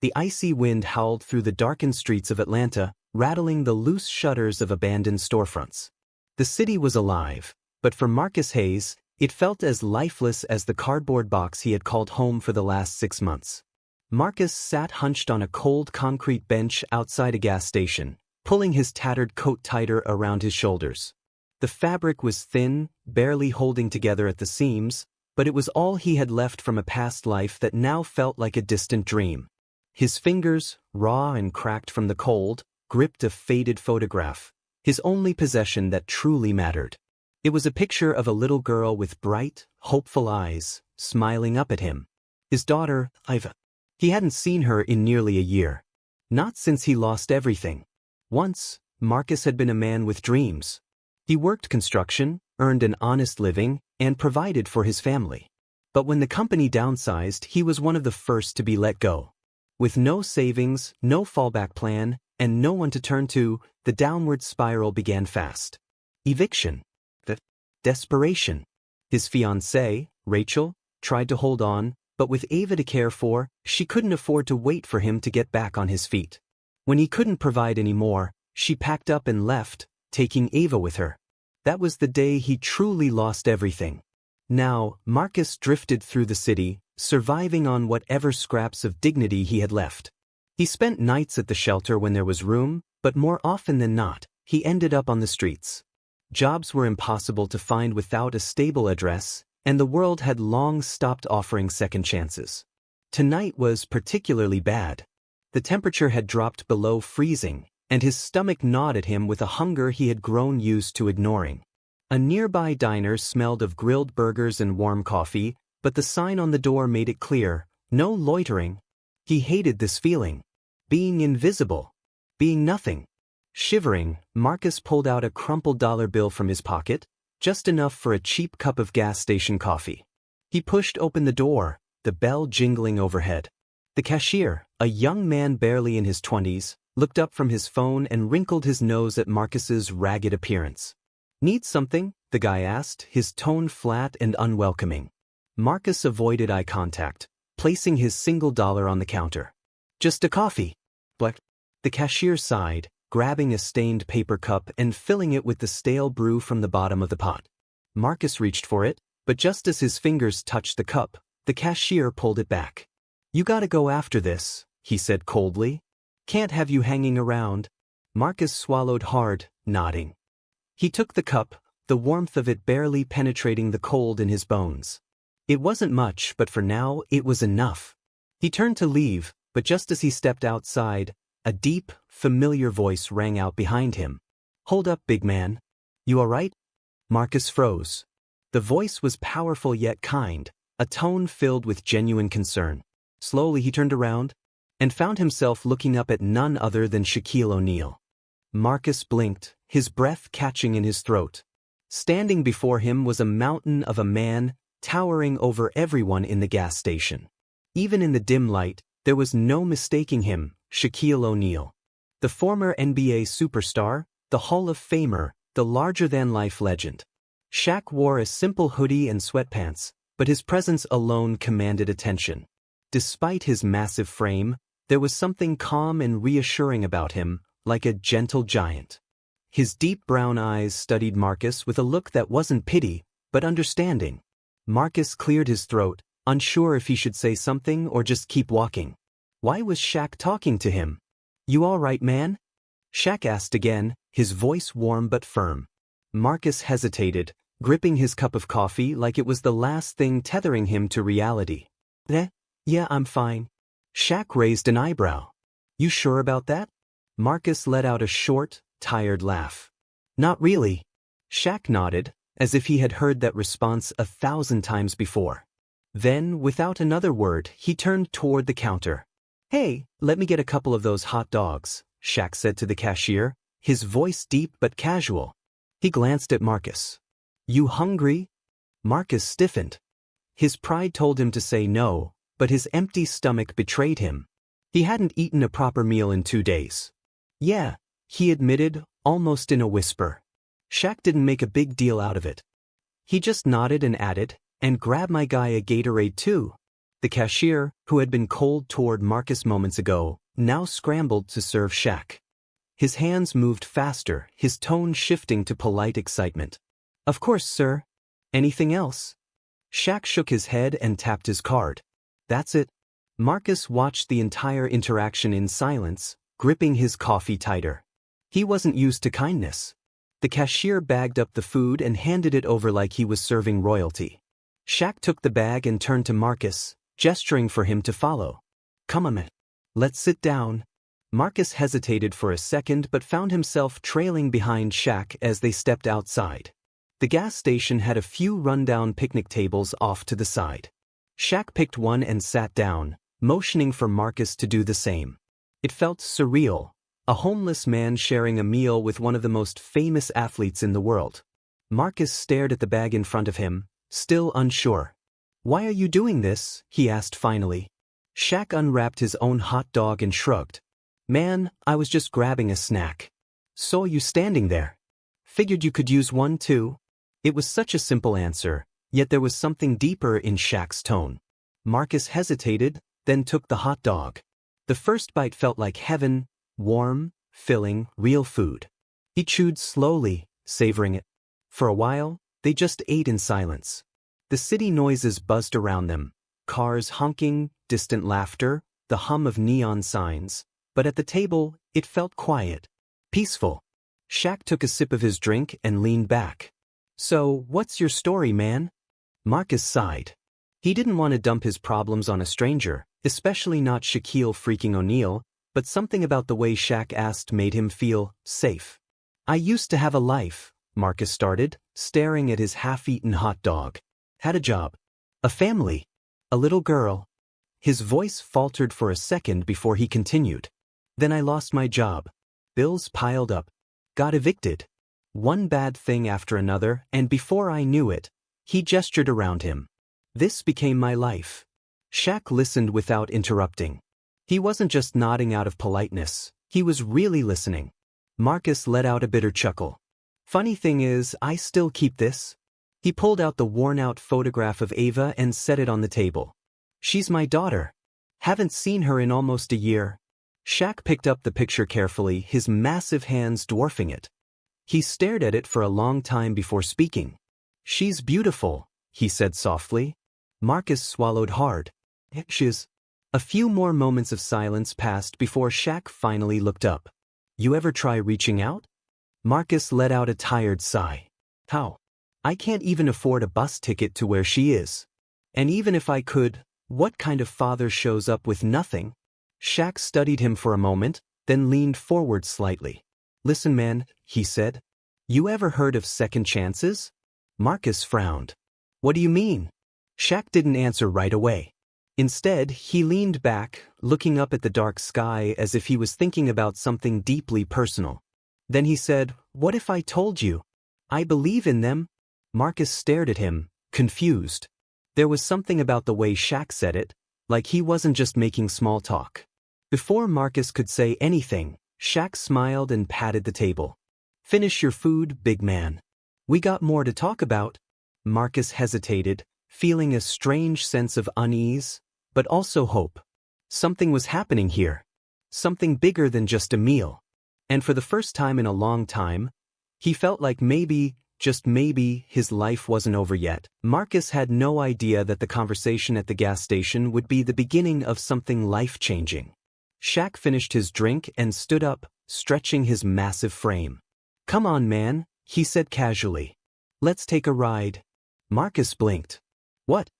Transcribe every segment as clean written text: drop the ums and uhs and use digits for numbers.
The icy wind howled through the darkened streets of Atlanta, rattling the loose shutters of abandoned storefronts. The city was alive, but for Marcus Hayes, it felt as lifeless as the cardboard box he had called home for the last 6 months. Marcus sat hunched on a cold concrete bench outside a gas station, pulling his tattered coat tighter around his shoulders. The fabric was thin, barely holding together at the seams, but it was all he had left from a past life that now felt like a distant dream. His fingers, raw and cracked from the cold, gripped a faded photograph, his only possession that truly mattered. It was a picture of a little girl with bright, hopeful eyes, smiling up at him. His daughter, Iva. He hadn't seen her in nearly a year. Not since he lost everything. Once, Marcus had been a man with dreams. He worked construction, earned an honest living, and provided for his family. But when the company downsized, he was one of the first to be let go. With no savings, no fallback plan, and no one to turn to, the downward spiral began fast. Eviction. Desperation. His fiancée, Rachel, tried to hold on, but with Ava to care for, she couldn't afford to wait for him to get back on his feet. When he couldn't provide any more, she packed up and left, taking Ava with her. That was the day he truly lost everything. Now, Marcus drifted through the city, surviving on whatever scraps of dignity he had left. He spent nights at the shelter when there was room, but more often than not, he ended up on the streets. Jobs were impossible to find without a stable address, and the world had long stopped offering second chances. Tonight was particularly bad. The temperature had dropped below freezing, and his stomach gnawed at him with a hunger he had grown used to ignoring. A nearby diner smelled of grilled burgers and warm coffee, but the sign on the door made it clear, no loitering. He hated this feeling. Being invisible. Being nothing. Shivering, Marcus pulled out a crumpled dollar bill from his pocket, just enough for a cheap cup of gas station coffee. He pushed open the door, the bell jingling overhead. The cashier, a young man barely in his 20s, looked up from his phone and wrinkled his nose at Marcus's ragged appearance. "Need something?" the guy asked, his tone flat and unwelcoming. Marcus avoided eye contact, placing his single dollar on the counter. "Just a coffee." The cashier sighed, grabbing a stained paper cup and filling it with the stale brew from the bottom of the pot. Marcus reached for it, but just as his fingers touched the cup, the cashier pulled it back. "You gotta go after this," he said coldly. "Can't have you hanging around." Marcus swallowed hard, nodding. He took the cup, the warmth of it barely penetrating the cold in his bones. It wasn't much, but for now, it was enough. He turned to leave, but just as he stepped outside, a deep, familiar voice rang out behind him. "Hold up, big man. You all right?" Marcus froze. The voice was powerful yet kind, a tone filled with genuine concern. Slowly he turned around and found himself looking up at none other than Shaquille O'Neal. Marcus blinked, his breath catching in his throat. Standing before him was a mountain of a man, towering over everyone in the gas station. Even in the dim light, there was no mistaking him, Shaquille O'Neal. The former NBA superstar, the Hall of Famer, the larger-than-life legend. Shaq wore a simple hoodie and sweatpants, but his presence alone commanded attention. Despite his massive frame, there was something calm and reassuring about him, like a gentle giant. His deep brown eyes studied Marcus with a look that wasn't pity, but understanding. Marcus cleared his throat, unsure if he should say something or just keep walking. Why was Shaq talking to him? "You all right, man?" Shaq asked again, his voice warm but firm. Marcus hesitated, gripping his cup of coffee like it was the last thing tethering him to reality. Yeah, I'm fine." Shaq raised an eyebrow. "You sure about that?" Marcus let out a short, tired laugh. "Not really." Shaq nodded, as if he had heard that response 1,000 times before. Then, without another word, he turned toward the counter. "Hey, let me get a couple of those hot dogs," Shaq said to the cashier, his voice deep but casual. He glanced at Marcus. "You hungry?" Marcus stiffened. His pride told him to say no, but his empty stomach betrayed him. He hadn't eaten a proper meal in 2 days. "Yeah," he admitted, almost in a whisper. Shaq didn't make a big deal out of it. He just nodded and added, "And grab my guy a Gatorade too." The cashier, who had been cold toward Marcus moments ago, now scrambled to serve Shaq. His hands moved faster, his tone shifting to polite excitement. "Of course, sir. Anything else?" Shaq shook his head and tapped his card. "That's it." Marcus watched the entire interaction in silence, gripping his coffee tighter. He wasn't used to kindness. The cashier bagged up the food and handed it over like he was serving royalty. Shaq took the bag and turned to Marcus, gesturing for him to follow. "Come on, let's sit down." Marcus hesitated for a second but found himself trailing behind Shaq as they stepped outside. The gas station had a few rundown picnic tables off to the side. Shaq picked one and sat down, motioning for Marcus to do the same. It felt surreal, a homeless man sharing a meal with one of the most famous athletes in the world. Marcus stared at the bag in front of him, still unsure. "Why are you doing this?" he asked finally. Shaq unwrapped his own hot dog and shrugged. "Man, I was just grabbing a snack. Saw you standing there. Figured you could use one too." It was such a simple answer, yet there was something deeper in Shaq's tone. Marcus hesitated, then took the hot dog. The first bite felt like heaven, warm, filling, real food. He chewed slowly, savoring it. For a while, they just ate in silence. The city noises buzzed around them, cars honking, distant laughter, the hum of neon signs. But at the table, it felt quiet, peaceful. Shaq took a sip of his drink and leaned back. "So, what's your story, man?" Marcus sighed. He didn't want to dump his problems on a stranger, especially not Shaquille freaking O'Neal, but something about the way Shaq asked made him feel safe. "I used to have a life," Marcus started, staring at his half-eaten hot dog. "Had a job. A family. A little girl." His voice faltered for a second before he continued. "Then I lost my job. Bills piled up. Got evicted. One bad thing after another, and before I knew it," he gestured around him. "This became my life." Shaq listened without interrupting. He wasn't just nodding out of politeness, he was really listening. Marcus let out a bitter chuckle. "Funny thing is, I still keep this." He pulled out the worn-out photograph of Ava and set it on the table. "She's my daughter. Haven't seen her in almost a year." Shaq picked up the picture carefully, his massive hands dwarfing it. He stared at it for a long time before speaking. "She's beautiful," he said softly. Marcus swallowed hard. "She's..." A few more moments of silence passed before Shaq finally looked up. "You ever try reaching out?" Marcus let out a tired sigh. "How? I can't even afford a bus ticket to where she is. And even if I could, what kind of father shows up with nothing?" Shaq studied him for a moment, then leaned forward slightly. "Listen, man," he said. "You ever heard of second chances?" Marcus frowned. "What do you mean?" Shaq didn't answer right away. Instead, he leaned back, looking up at the dark sky as if he was thinking about something deeply personal. Then he said, "What if I told you? I believe in them?" Marcus stared at him, confused. There was something about the way Shaq said it, like he wasn't just making small talk. Before Marcus could say anything, Shaq smiled and patted the table. "Finish your food, big man. We got more to talk about." Marcus hesitated, feeling a strange sense of unease, but also hope. Something was happening here. Something bigger than just a meal. And for the first time in a long time, he felt like maybe, just maybe, his life wasn't over yet. Marcus had no idea that the conversation at the gas station would be the beginning of something life-changing. Shaq finished his drink and stood up, stretching his massive frame. "Come on, man," he said casually. "Let's take a ride." Marcus blinked. "What?"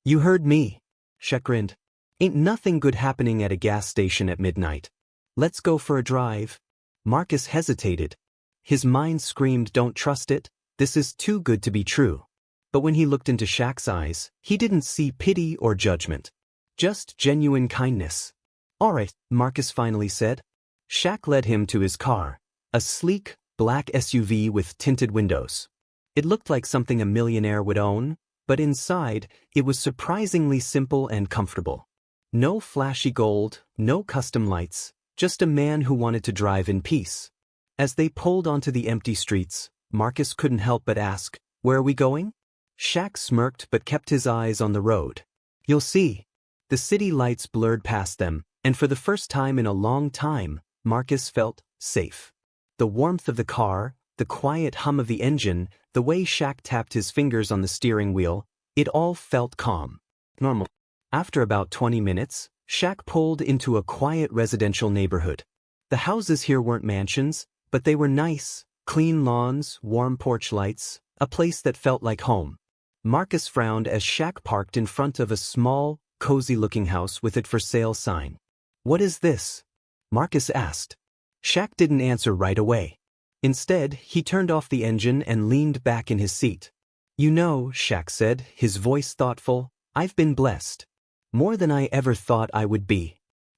"You heard me." Shaq grinned. "Ain't nothing good happening at a gas station at midnight. Let's go for a drive." Marcus hesitated. His mind screamed, "Don't trust it. This is too good to be true." But when he looked into Shaq's eyes, he didn't see pity or judgment. Just genuine kindness. "All right," Marcus finally said. Shaq led him to his car, a sleek, black SUV with tinted windows. It looked like something a millionaire would own, but inside, it was surprisingly simple and comfortable. No flashy gold, no custom lights, just a man who wanted to drive in peace. As they pulled onto the empty streets, Marcus couldn't help but ask, "Where are we going?" Shaq smirked but kept his eyes on the road. "You'll see." The city lights blurred past them, and for the first time in a long time, Marcus felt safe. The warmth of the car, the quiet hum of the engine, the way Shaq tapped his fingers on the steering wheel, it all felt calm. Normal. After about 20 minutes, Shaq pulled into a quiet residential neighborhood. The houses here weren't mansions, but they were nice, clean lawns, warm porch lights, a place that felt like home. Marcus frowned as Shaq parked in front of a small, cozy-looking house with a for sale sign. "What is this?" Marcus asked. Shaq didn't answer right away. Instead, he turned off the engine and leaned back in his seat. "You know," Shaq said, his voice thoughtful, "I've been blessed. More than I ever thought I would be.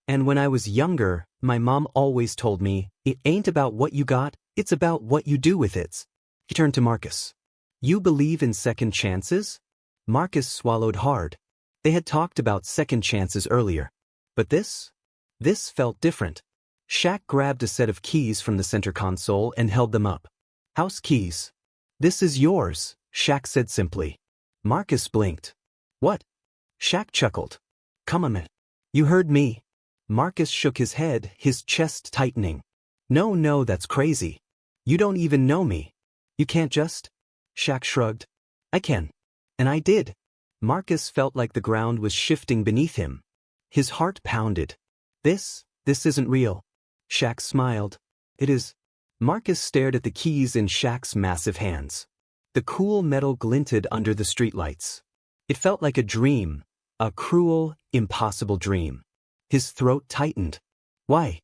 And when I was younger, my mom always told me, it ain't about what you got, it's about what you do with it." He turned to Marcus. "You believe in second chances?" Marcus swallowed hard. They had talked about second chances earlier. But this felt different. Shaq grabbed a set of keys from the center console and held them up. "House keys. This is yours," Shaq said simply. Marcus blinked. "What?" Shaq chuckled. "Come on, man. You heard me." Marcus shook his head, his chest tightening. No, that's crazy. You don't even know me. You can't just..." Shaq shrugged. "I can. And I did." Marcus felt like the ground was shifting beneath him. His heart pounded. This isn't real." Shaq smiled. "It is." Marcus stared at the keys in Shaq's massive hands. The cool metal glinted under the streetlights. It felt like a dream, a cruel, impossible dream. His throat tightened. "Why?"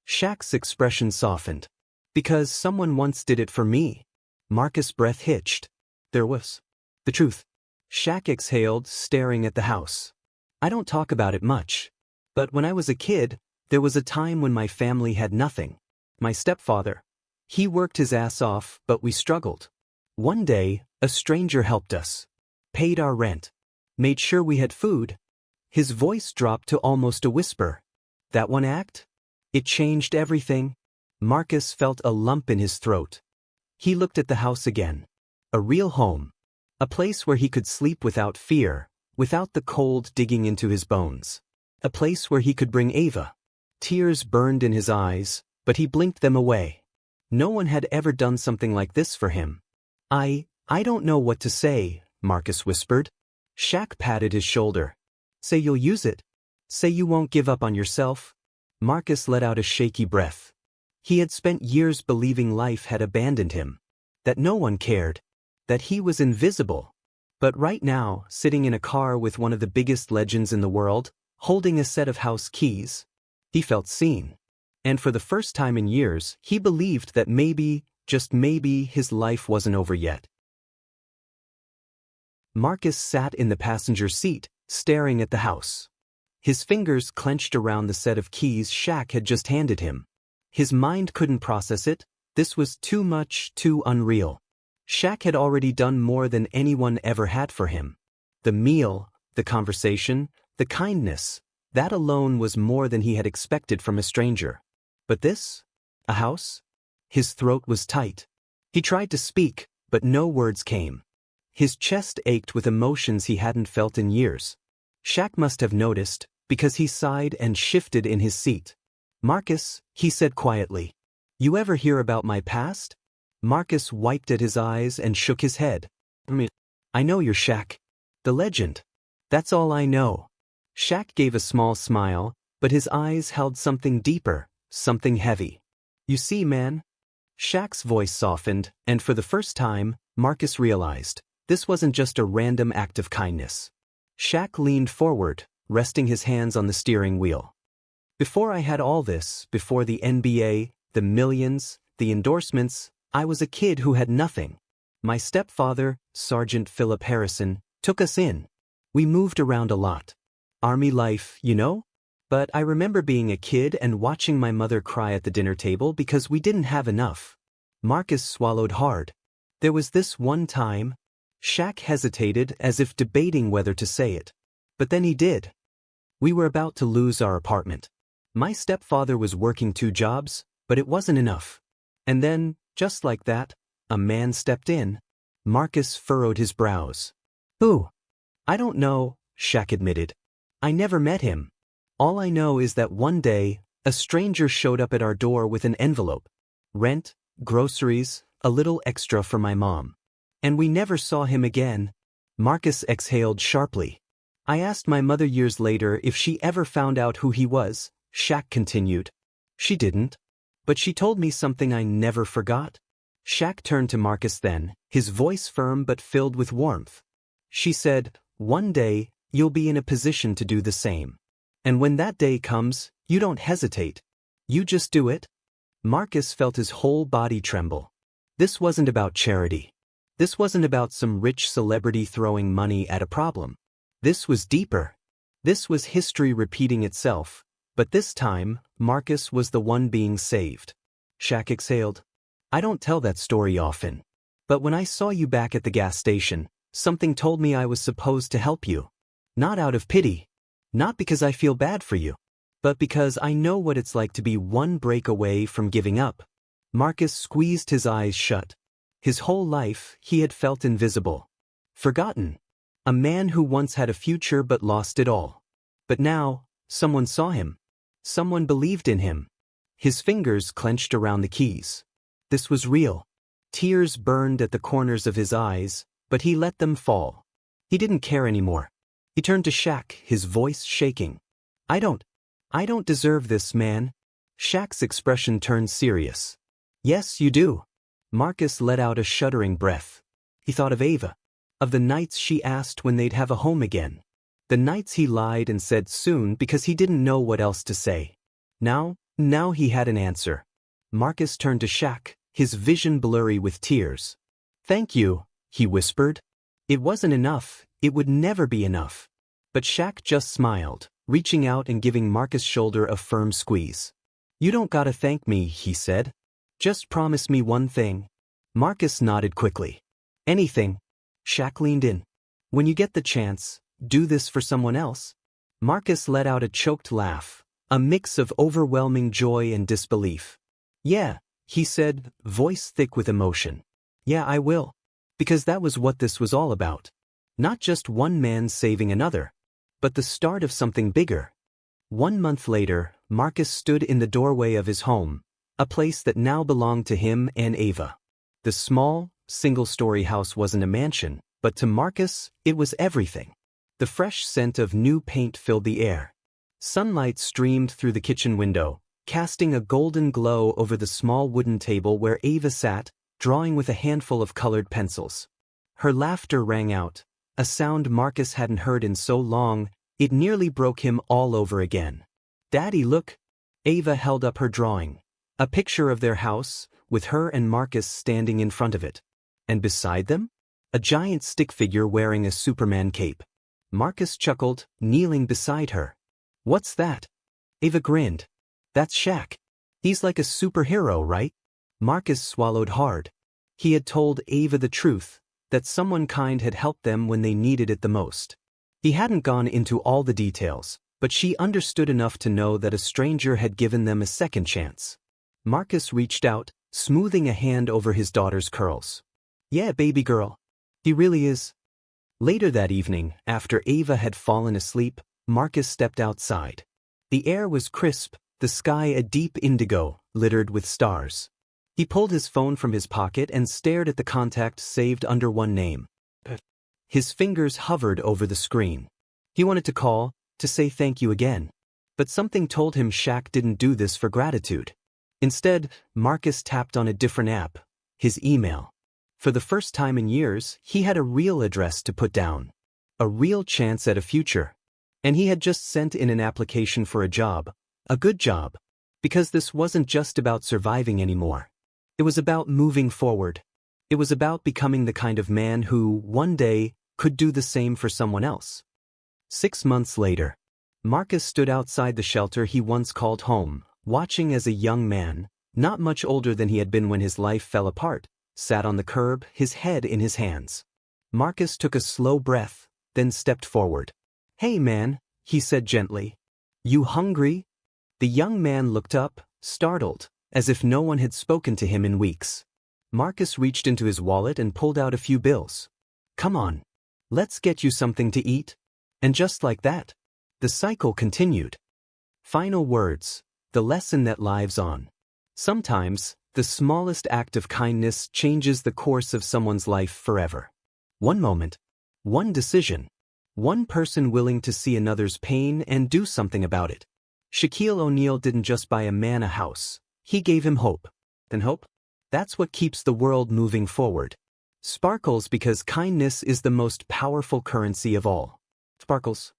Shaq's expression softened. "Because someone once did it for me." Marcus' breath hitched. "There was." "The truth." Shaq exhaled, staring at the house. "I don't talk about it much. But when I was a kid, there was a time when my family had nothing. My stepfather. He worked his ass off, but we struggled. One day, a stranger helped us. Paid our rent. Made sure we had food." His voice dropped to almost a whisper. "That one act? It changed everything." Marcus felt a lump in his throat. He looked at the house again. A real home. A place where he could sleep without fear, without the cold digging into his bones. A place where he could bring Ava. Tears burned in his eyes, but he blinked them away. No one had ever done something like this for him. I don't know what to say," Marcus whispered. Shaq patted his shoulder. "Say you'll use it. Say you won't give up on yourself." Marcus let out a shaky breath. He had spent years believing life had abandoned him. That no one cared. That he was invisible. But right now, sitting in a car with one of the biggest legends in the world, holding a set of house keys, he felt seen. And for the first time in years, he believed that maybe, just maybe, his life wasn't over yet. Marcus sat in the passenger seat, staring at the house. His fingers clenched around the set of keys Shaq had just handed him. His mind couldn't process it. This was too much, too unreal. Shaq had already done more than anyone ever had for him. The meal, the conversation, the kindness, that alone was more than he had expected from a stranger. But this? A house? His throat was tight. He tried to speak, but no words came. His chest ached with emotions he hadn't felt in years. Shaq must have noticed, because he sighed and shifted in his seat. "Marcus," he said quietly, "you ever hear about my past?" Marcus wiped at his eyes and shook his head. "I know you're Shaq. The legend. That's all I know." Shaq gave a small smile, but his eyes held something deeper, something heavy. "You see, man." Shaq's voice softened, and for the first time, Marcus realized, this wasn't just a random act of kindness. Shaq leaned forward, resting his hands on the steering wheel. "Before I had all this, before the NBA, the millions, the endorsements, I was a kid who had nothing. My stepfather, Sergeant Philip Harrison, took us in. We moved around a lot. Army life, you know? But I remember being a kid and watching my mother cry at the dinner table because we didn't have enough." Marcus swallowed hard. "There was this one time..." Shaq hesitated as if debating whether to say it. But then he did. "We were about to lose our apartment. My stepfather was working 2 jobs, but it wasn't enough. And then, just like that, a man stepped in." Marcus furrowed his brows. "Who?" "I don't know," Shaq admitted. I never met him. All I know is that one day, a stranger showed up at our door with an envelope. Rent, groceries, a little extra for my mom. And we never saw him again. Marcus exhaled sharply. I asked my mother years later if she ever found out who he was, Shaq continued. She didn't. But she told me something I never forgot. Shaq turned to Marcus then, his voice firm but filled with warmth. She said, one day, you'll be in a position to do the same. And when that day comes, you don't hesitate. You just do it. Marcus felt his whole body tremble. This wasn't about charity. This wasn't about some rich celebrity throwing money at a problem. This was deeper. This was history repeating itself, but this time, Marcus was the one being saved. Shaq exhaled. I don't tell that story often. But when I saw you back at the gas station, something told me I was supposed to help you. Not out of pity. Not because I feel bad for you. But because I know what it's like to be one break away from giving up. Marcus squeezed his eyes shut. His whole life, he had felt invisible. Forgotten. A man who once had a future but lost it all. But now, someone saw him. Someone believed in him. His fingers clenched around the keys. This was real. Tears burned at the corners of his eyes, but he let them fall. He didn't care anymore. He turned to Shaq, his voice shaking. I don't deserve this, man. Shaq's expression turned serious. Yes, you do. Marcus let out a shuddering breath. He thought of Ava. Of the nights she asked when they'd have a home again. The nights he lied and said soon because he didn't know what else to say. Now he had an answer. Marcus turned to Shaq, his vision blurry with tears. Thank you, he whispered. It wasn't enough, it would never be enough. But Shaq just smiled, reaching out and giving Marcus' shoulder a firm squeeze. You don't gotta thank me, he said. Just promise me one thing. Marcus nodded quickly. Anything. Shaq leaned in. When you get the chance, do this for someone else. Marcus let out a choked laugh, a mix of overwhelming joy and disbelief. Yeah, he said, voice thick with emotion. Yeah, I will. Because that was what this was all about. Not just one man saving another, but the start of something bigger. 1 month later, Marcus stood in the doorway of his home, a place that now belonged to him and Ava. The small, single-story house wasn't a mansion, but to Marcus, it was everything. The fresh scent of new paint filled the air. Sunlight streamed through the kitchen window, casting a golden glow over the small wooden table where Ava sat, drawing with a handful of colored pencils. Her laughter rang out, a sound Marcus hadn't heard in so long, it nearly broke him all over again. Daddy, look! Ava held up her drawing. A picture of their house, with her and Marcus standing in front of it. And beside them? A giant stick figure wearing a Superman cape. Marcus chuckled, kneeling beside her. What's that? Ava grinned. That's Shaq. He's like a superhero, right? Marcus swallowed hard. He had told Ava the truth, that someone kind had helped them when they needed it the most. He hadn't gone into all the details, but she understood enough to know that a stranger had given them a second chance. Marcus reached out, smoothing a hand over his daughter's curls. Yeah, baby girl. He really is. Later that evening, after Ava had fallen asleep, Marcus stepped outside. The air was crisp, the sky a deep indigo, littered with stars. He pulled his phone from his pocket and stared at the contact saved under one name. His fingers hovered over the screen. He wanted to call, to say thank you again. But something told him Shaq didn't do this for gratitude. Instead, Marcus tapped on a different app, his email. For the first time in years, he had a real address to put down. A real chance at a future. And he had just sent in an application for a job, a good job. Because this wasn't just about surviving anymore. It was about moving forward. It was about becoming the kind of man who, one day, could do the same for someone else. 6 months later, Marcus stood outside the shelter he once called home, watching as a young man, not much older than he had been when his life fell apart, sat on the curb, his head in his hands. Marcus took a slow breath, then stepped forward. Hey man, he said gently. You hungry? The young man looked up, startled, as if no one had spoken to him in weeks. Marcus reached into his wallet and pulled out a few bills. Come on. Let's get you something to eat. And just like that, The cycle continued. Final words, the lesson that lives on. Sometimes, the smallest act of kindness changes the course of someone's life forever. One moment, one decision, one person willing to see another's pain and do something about it. Shaquille O'Neal didn't just buy a man a house, he gave him hope. And hope? That's what keeps the world moving forward. Sparkles, because kindness is the most powerful currency of all. Sparkles.